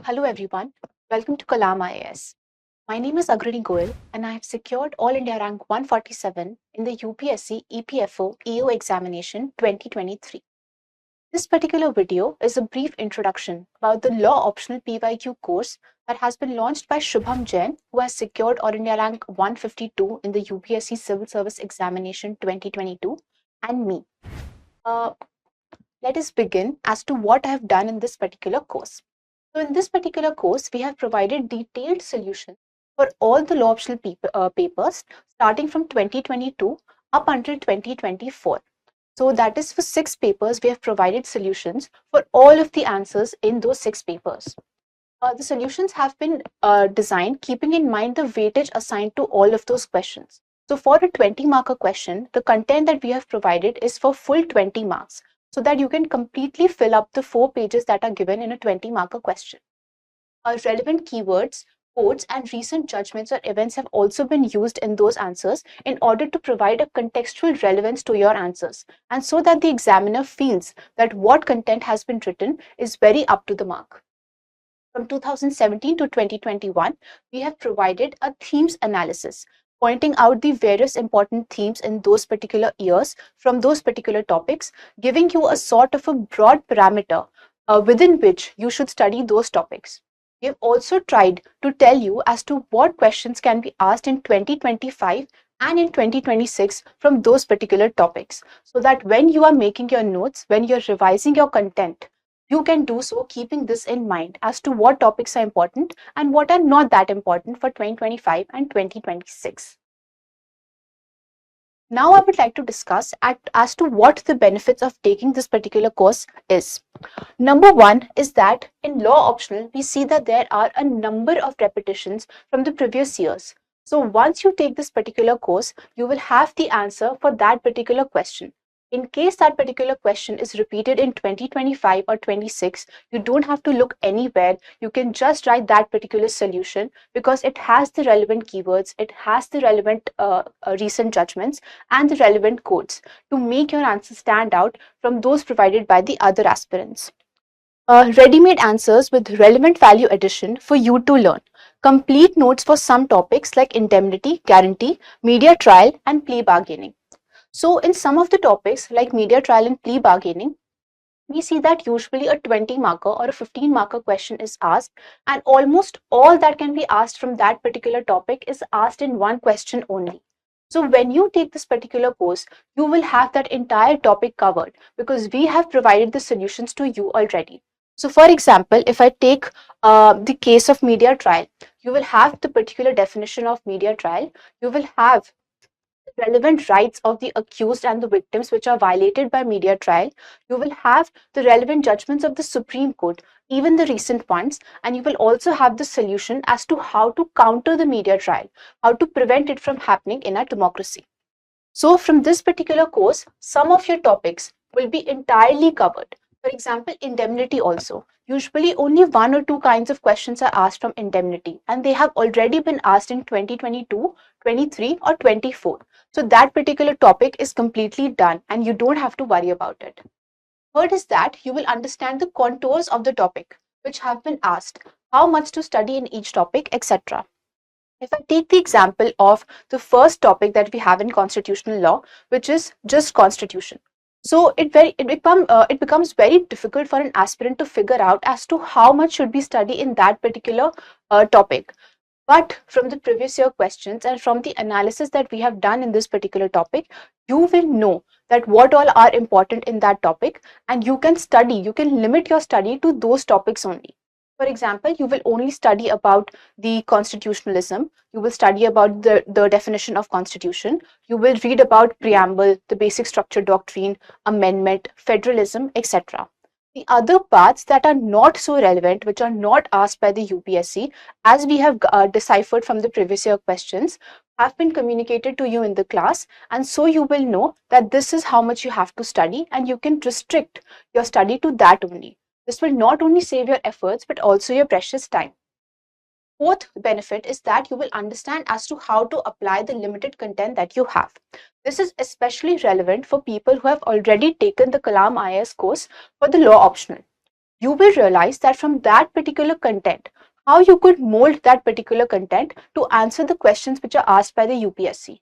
Hello everyone, welcome to Kalam IAS. My name is Agrani Goyal and I have secured All India Rank 147 in the UPSC EPFO EO examination 2023. This particular video is a brief introduction about the Law Optional PYQ course that has been launched by Shubham Jain, who has secured All India Rank 152 in the UPSC Civil Service Examination 2022, and me. Let us begin as to what I have done in this particular course. So in this particular course, we have provided detailed solutions for all the law optional papers starting from 2022 up until 2024. So that is for 6 papers, we have provided solutions for all of the answers in those 6 papers. The solutions have been designed keeping in mind the weightage assigned to all of those questions. So for a 20-marker question, the content that we have provided is for full 20 marks so that you can completely fill up the 4 pages that are given in a 20-marker question. Relevant keywords, quotes, and recent judgments or events have also been used in those answers in order to provide a contextual relevance to your answers, and so that the examiner feels that what content has been written is very up to the mark. From 2017 to 2021, we have provided a themes analysis, pointing out the various important themes in those particular years from those particular topics, giving you a sort of a broad parameter within which you should study those topics. We have also tried to tell you as to what questions can be asked in 2025 and in 2026 from those particular topics, so that when you are making your notes, when you're revising your content, you can do so keeping this in mind as to what topics are important and what are not that important for 2025 and 2026. Now I would like to discuss as to what the benefits of taking this particular course is. Number one is that in law optional, we see that there are a number of repetitions from the previous years. So once you take this particular course, you will have the answer for that particular question. In case that particular question is repeated in 2025 or 26, you don't have to look anywhere. You can just write that particular solution because it has the relevant keywords, it has the relevant recent judgments and the relevant codes to make your answer stand out from those provided by the other aspirants. Ready-made answers with relevant value addition for you to learn. Complete notes for some topics like indemnity, guarantee, media trial, and plea bargaining. So in some of the topics like media trial and plea bargaining, we see that usually a 20 marker or a 15 marker question is asked, and almost all that can be asked from that particular topic is asked in one question only. So when you take this particular course, you will have that entire topic covered because we have provided the solutions to you already. So for example, if I take the case of media trial, you will have the particular definition of media trial. You will have relevant rights of the accused and the victims which are violated by media trial. You will have the relevant judgments of the Supreme Court, even the recent ones, and you will also have the solution as to how to counter the media trial, how to prevent it from happening in a democracy. So from this particular course, some of your topics will be entirely covered. For example, indemnity also. Usually only 1 or 2 kinds of questions are asked from indemnity, and they have already been asked in 2022, 23 or 24. So that particular topic is completely done and you don't have to worry about it. Third is that you will understand the contours of the topic which have been asked, how much to study in each topic, etc. If I take the example of the first topic that we have in constitutional law, which is just constitution. So it becomes very difficult for an aspirant to figure out as to how much should be studied in that particular topic. But from the previous year questions and from the analysis that we have done in this particular topic, you will know that what all are important in that topic, and you can study, you can limit your study to those topics only. For example, you will only study about the constitutionalism, you will study about the definition of constitution, you will read about preamble, the basic structure doctrine, amendment, federalism, etc. The other parts that are not so relevant, which are not asked by the UPSC, as we have deciphered from the previous year questions, have been communicated to you in the class, and so you will know that this is how much you have to study and you can restrict your study to that only. This will not only save your efforts but also your precious time. Fourth benefit is that you will understand as to how to apply the limited content that you have. This is especially relevant for people who have already taken the Kalam IAS course for the law optional. you will realize that from that particular content, how you could mold that particular content to answer the questions which are asked by the UPSC.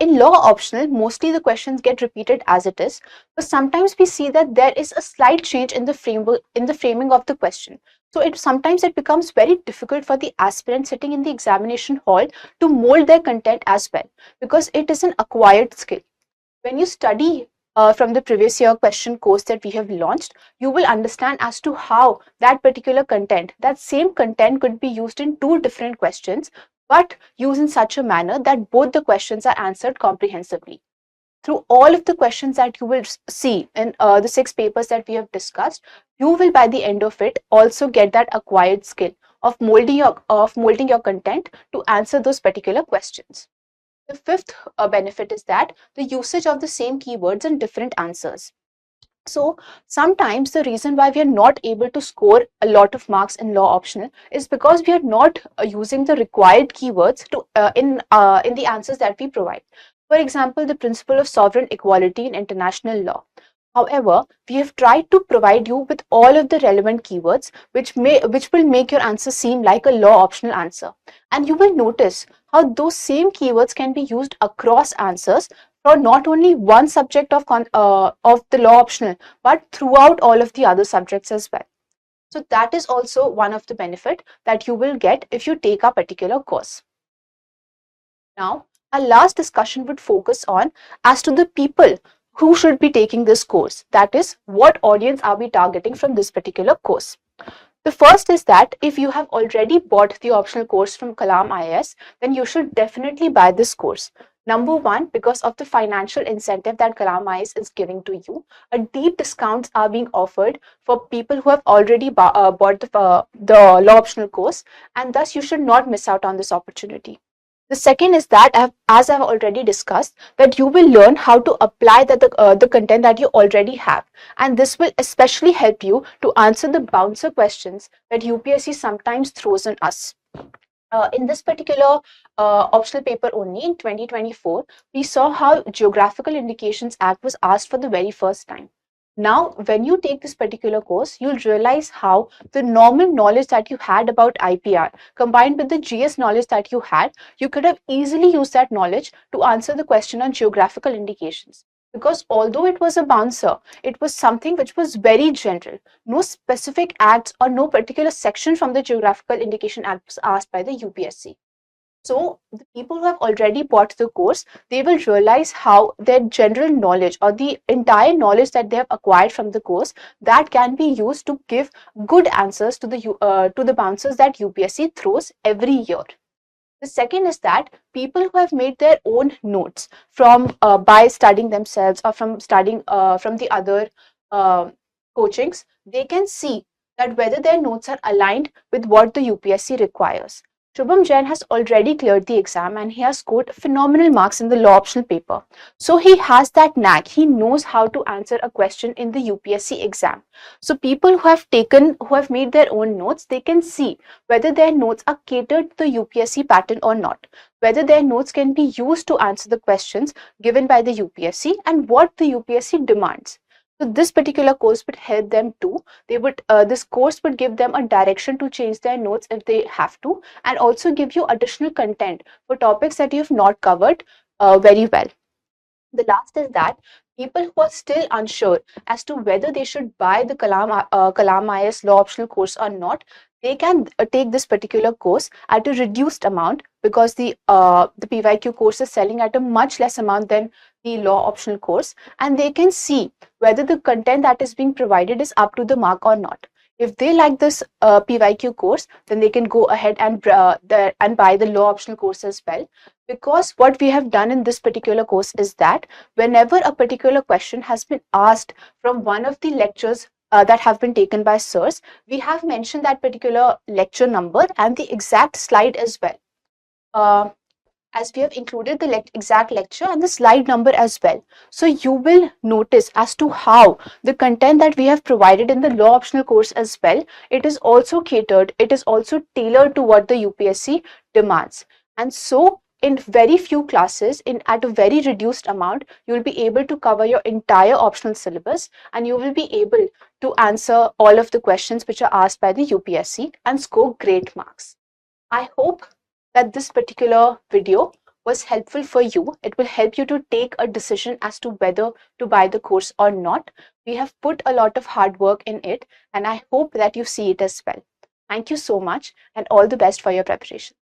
In law optional, mostly the questions get repeated as it is, but sometimes we see that there is a slight change in the framework, in the framing of the question. So sometimes it becomes very difficult for the aspirant sitting in the examination hall to mold their content as well, because it is an acquired skill. When you study from the previous year question course that we have launched, you will understand as to how that particular content, that same content could be used in two different questions, but used in such a manner that both the questions are answered comprehensively. Through all of the questions that you will see in the 6 papers that we have discussed, you will by the end of it also get that acquired skill of molding your content to answer those particular questions. The fifth benefit is that the usage of the same keywords in different answers. So sometimes the reason why we are not able to score a lot of marks in law optional is because we are not using the required keywords to in the answers that we provide. For example, the principle of sovereign equality in international law. However, we have tried to provide you with all of the relevant keywords which will make your answer seem like a law optional answer. And you will notice how those same keywords can be used across answers for not only one subject of the law optional, but throughout all of the other subjects as well. So that is also one of the benefit that you will get if you take a particular course. Now, our last discussion would focus on as to the people who should be taking this course. That is, what audience are we targeting from this particular course? The first is that if you have already bought the optional course from Kalam IAS, then you should definitely buy this course. Number one, because of the financial incentive that Kalam IAS is giving to you, a deep discounts are being offered for people who have already bought the law optional course, and thus you should not miss out on this opportunity. The second is that, as I've already discussed, that you will learn how to apply the content that you already have. And this will especially help you to answer the bouncer questions that UPSC sometimes throws on us. In this particular optional paper only in 2024, we saw how Geographical Indications Act was asked for the very first time. Now, when you take this particular course, you'll realize how the normal knowledge that you had about IPR combined with the GS knowledge that you had, you could have easily used that knowledge to answer the question on geographical indications. Because although it was a bouncer, it was something which was very general. No specific acts or no particular section from the Geographical Indication Act was asked by the UPSC. So the people who have already bought the course, they will realize how their general knowledge or the entire knowledge that they have acquired from the course, that can be used to give good answers to the bouncers that UPSC throws every year. The second is that people who have made their own notes from by studying themselves or from studying from the other coachings, they can see that whether their notes are aligned with what the UPSC requires. Shubham Jain has already cleared the exam and he has scored phenomenal marks in the law optional paper. So he has that knack. He knows how to answer a question in the UPSC exam. So people who have made their own notes, they can see whether their notes are catered to the UPSC pattern or not, whether their notes can be used to answer the questions given by the UPSC and what the UPSC demands. So this particular course would help them too. This course would give them a direction to change their notes if they have to, and also give you additional content for topics that you have not covered very well. The last is that people who are still unsure as to whether they should buy the Kalam IAS law optional course or not, they can take this particular course at a reduced amount, because the PYQ course is selling at a much less amount than the law optional course, and they can see whether the content that is being provided is up to the mark or not. If they like this PYQ course, then they can go ahead and buy the law optional course as well. Because what we have done in this particular course is that whenever a particular question has been asked from one of the lectures that have been taken by sirs, we have mentioned that particular lecture number and the exact slide as well. As we have included the exact lecture and the slide number as well. So you will notice as to how the content that we have provided in the law optional course as well, it is also catered, it is also tailored to what the UPSC demands. And so in very few classes, at a very reduced amount, you will be able to cover your entire optional syllabus, and you will be able to answer all of the questions which are asked by the UPSC and score great marks. I hope that this particular video was helpful for you. It will help you to take a decision as to whether to buy the course or not. We have put a lot of hard work in it, and I hope that you see it as well. Thank you so much, and all the best for your preparation.